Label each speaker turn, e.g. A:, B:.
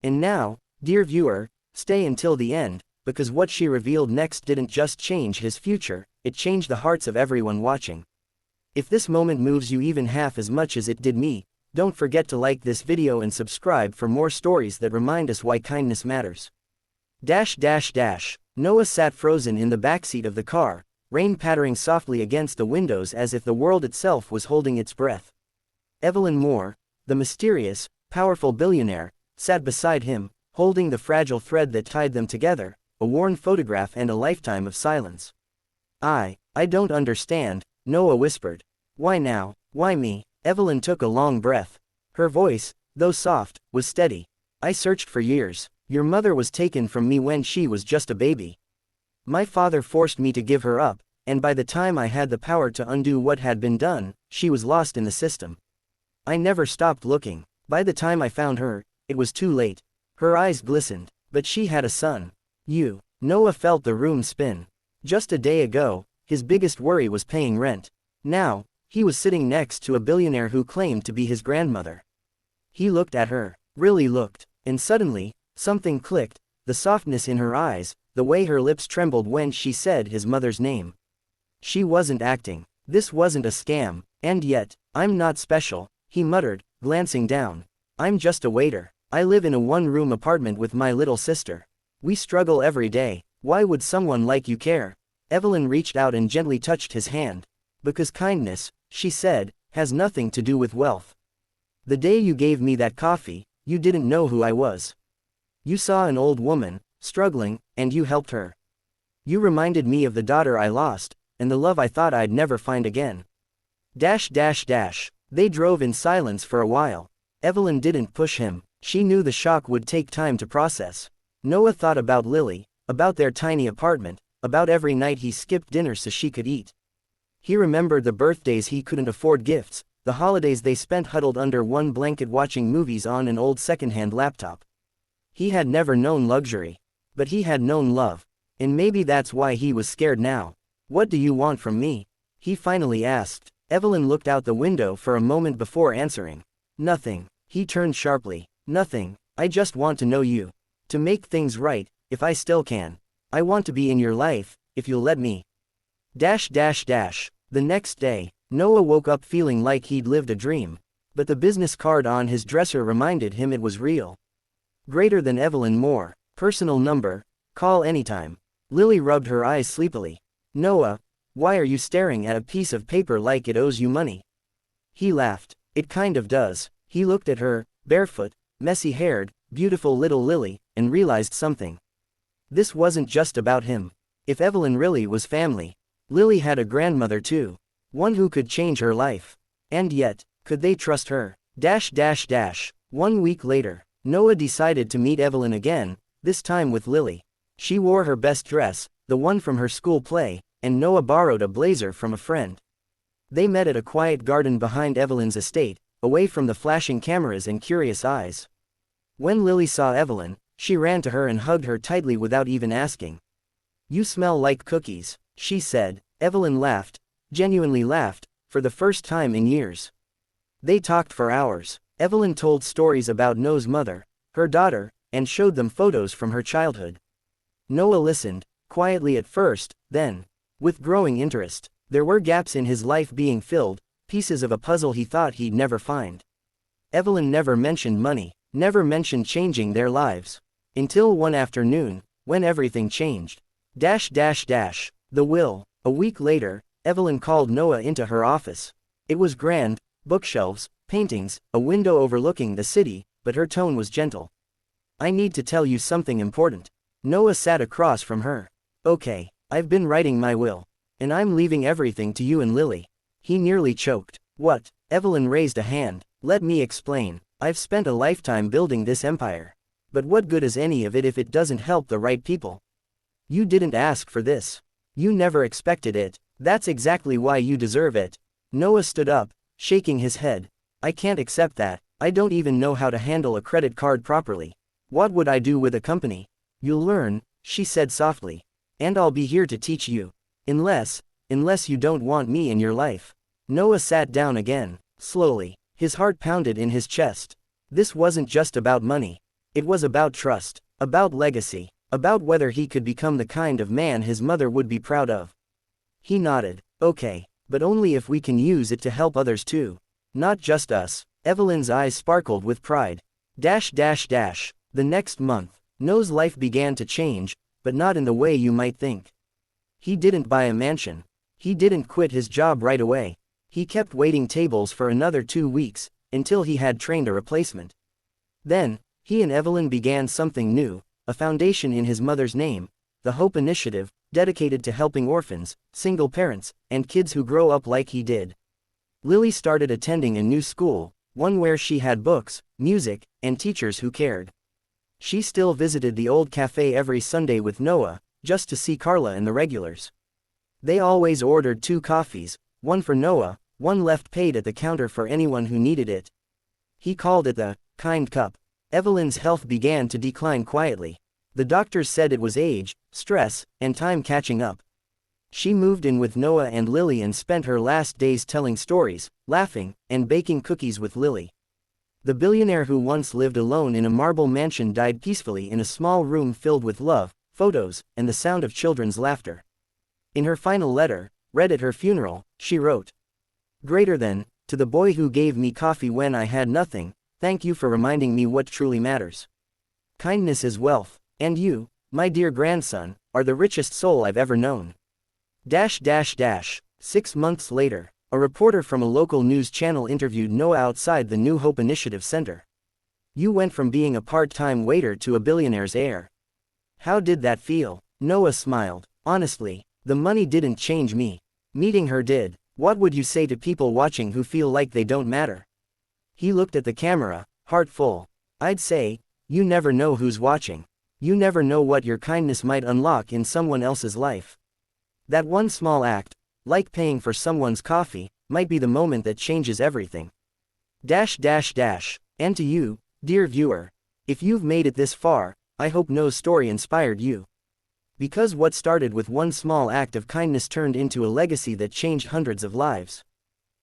A: And now, dear viewer, stay until the end, because what she revealed next didn't just change his future, it changed the hearts of everyone watching. If this moment moves you even half as much as it did me, don't forget to like this video and subscribe for more stories that remind us why kindness matters. Noah sat frozen in the backseat of the car, rain pattering softly against the windows as if the world itself was holding its breath. Evelyn Moore, the mysterious, powerful billionaire, sat beside him, holding the fragile thread that tied them together, a worn photograph and a lifetime of silence. I don't understand, Noah whispered. Why now, why me? Evelyn took a long breath. Her voice, though soft, was steady. I searched for years. Your mother was taken from me when she was just a baby. My father forced me to give her up, and by the time I had the power to undo what had been done, she was lost in the system. I never stopped looking. By the time I found her, it was too late. Her eyes glistened. But she had a son. You. Noah felt the room spin. Just a day ago, his biggest worry was paying rent. Now, he was sitting next to a billionaire who claimed to be his grandmother. He looked at her, really looked, and suddenly, something clicked, the softness in her eyes, the way her lips trembled when she said his mother's name. She wasn't acting. This wasn't a scam, and yet, I'm not special, he muttered, glancing down. I'm just a waiter. I live in a one-room apartment with my little sister. We struggle every day. Why would someone like you care? Evelyn reached out and gently touched his hand. Because kindness, she said, has nothing to do with wealth. The day you gave me that coffee, you didn't know who I was. You saw an old woman, struggling, and you helped her. You reminded me of the daughter I lost, and the love I thought I'd never find again. They drove in silence for a while. Evelyn didn't push him. She knew the shock would take time to process. Noah thought about Lily, about their tiny apartment, about every night he skipped dinner so she could eat. He remembered the birthdays he couldn't afford gifts, the holidays they spent huddled under one blanket watching movies on an old second-hand laptop. He had never known luxury. But he had known love. And maybe that's why he was scared now. What do you want from me? He finally asked. Evelyn looked out the window for a moment before answering. Nothing. He turned sharply. Nothing. I just want to know you. To make things right, if I still can. I want to be in your life, if you'll let me. The next day, Noah woke up feeling like he'd lived a dream. But the business card on his dresser reminded him it was real. Greater than Evelyn Moore. Personal number. Call anytime. Lily rubbed her eyes sleepily. Noah, why are you staring at a piece of paper like it owes you money? He laughed. It kind of does. He looked at her, barefoot, messy-haired, beautiful little Lily, and realized something. This wasn't just about him. If Evelyn really was family, Lily had a grandmother too. One who could change her life. And yet, could they trust her? 1 week later, Noah decided to meet Evelyn again, this time with Lily. She wore her best dress, the one from her school play, and Noah borrowed a blazer from a friend. They met at a quiet garden behind Evelyn's estate, away from the flashing cameras and curious eyes. When Lily saw Evelyn, she ran to her and hugged her tightly without even asking. You smell like cookies, she said. Evelyn laughed, genuinely laughed, for the first time in years. They talked for hours. Evelyn told stories about Noah's mother, her daughter, and showed them photos from her childhood. Noah listened, quietly at first, then, with growing interest. There were gaps in his life being filled, pieces of a puzzle he thought he'd never find. Evelyn never mentioned money, never mentioned changing their lives. Until one afternoon, when everything changed. The will. A week later, Evelyn called Noah into her office. It was grand, bookshelves, paintings, a window overlooking the city, but her tone was gentle. I need to tell you something important. Noah sat across from her. Okay, I've been writing my will. And I'm leaving everything to you and Lily. He nearly choked. What? Evelyn raised a hand. Let me explain. I've spent a lifetime building this empire. But what good is any of it if it doesn't help the right people? You didn't ask for this. You never expected it. That's exactly why you deserve it. Noah stood up, shaking his head. I can't accept that. I don't even know how to handle a credit card properly. What would I do with a company? You'll learn, she said softly. And I'll be here to teach you. Unless you don't want me in your life. Noah sat down again, slowly. His heart pounded in his chest. This wasn't just about money. It was about trust, about legacy, about whether he could become the kind of man his mother would be proud of. He nodded. Okay, but only if we can use it to help others too. Not just us. Evelyn's eyes sparkled with pride. The next month, Noah's life began to change, but not in the way you might think. He didn't buy a mansion. He didn't quit his job right away. He kept waiting tables for another 2 weeks, until he had trained a replacement. Then, he and Evelyn began something new, a foundation in his mother's name, the Hope Initiative, dedicated to helping orphans, single parents, and kids who grow up like he did. Lily started attending a new school, one where she had books, music, and teachers who cared. She still visited the old cafe every Sunday with Noah, just to see Carla and the regulars. They always ordered 2 coffees, one for Noah, one left paid at the counter for anyone who needed it. He called it the kind cup. Evelyn's health began to decline quietly. The doctors said it was age, stress, and time catching up. She moved in with Noah and Lily and spent her last days telling stories, laughing, and baking cookies with Lily. The billionaire who once lived alone in a marble mansion died peacefully in a small room filled with love, photos, and the sound of children's laughter. In her final letter, read at her funeral, she wrote, "Greater than, to the boy who gave me coffee when I had nothing, thank you for reminding me what truly matters. Kindness is wealth, and you, my dear grandson, are the richest soul I've ever known." 6 months later, a reporter from a local news channel interviewed Noah outside the New Hope Initiative Center. "You went from being a part-time waiter to a billionaire's heir. How did that feel?" Noah smiled. "Honestly, the money didn't change me. Meeting her did. What would you say to people watching who feel like they don't matter?" He looked at the camera, heart full. "I'd say, you never know who's watching. You never know what your kindness might unlock in someone else's life. That one small act, like paying for someone's coffee, might be the moment that changes everything." And to you, dear viewer, if you've made it this far, I hope Noah's story inspired you. Because what started with one small act of kindness turned into a legacy that changed hundreds of lives.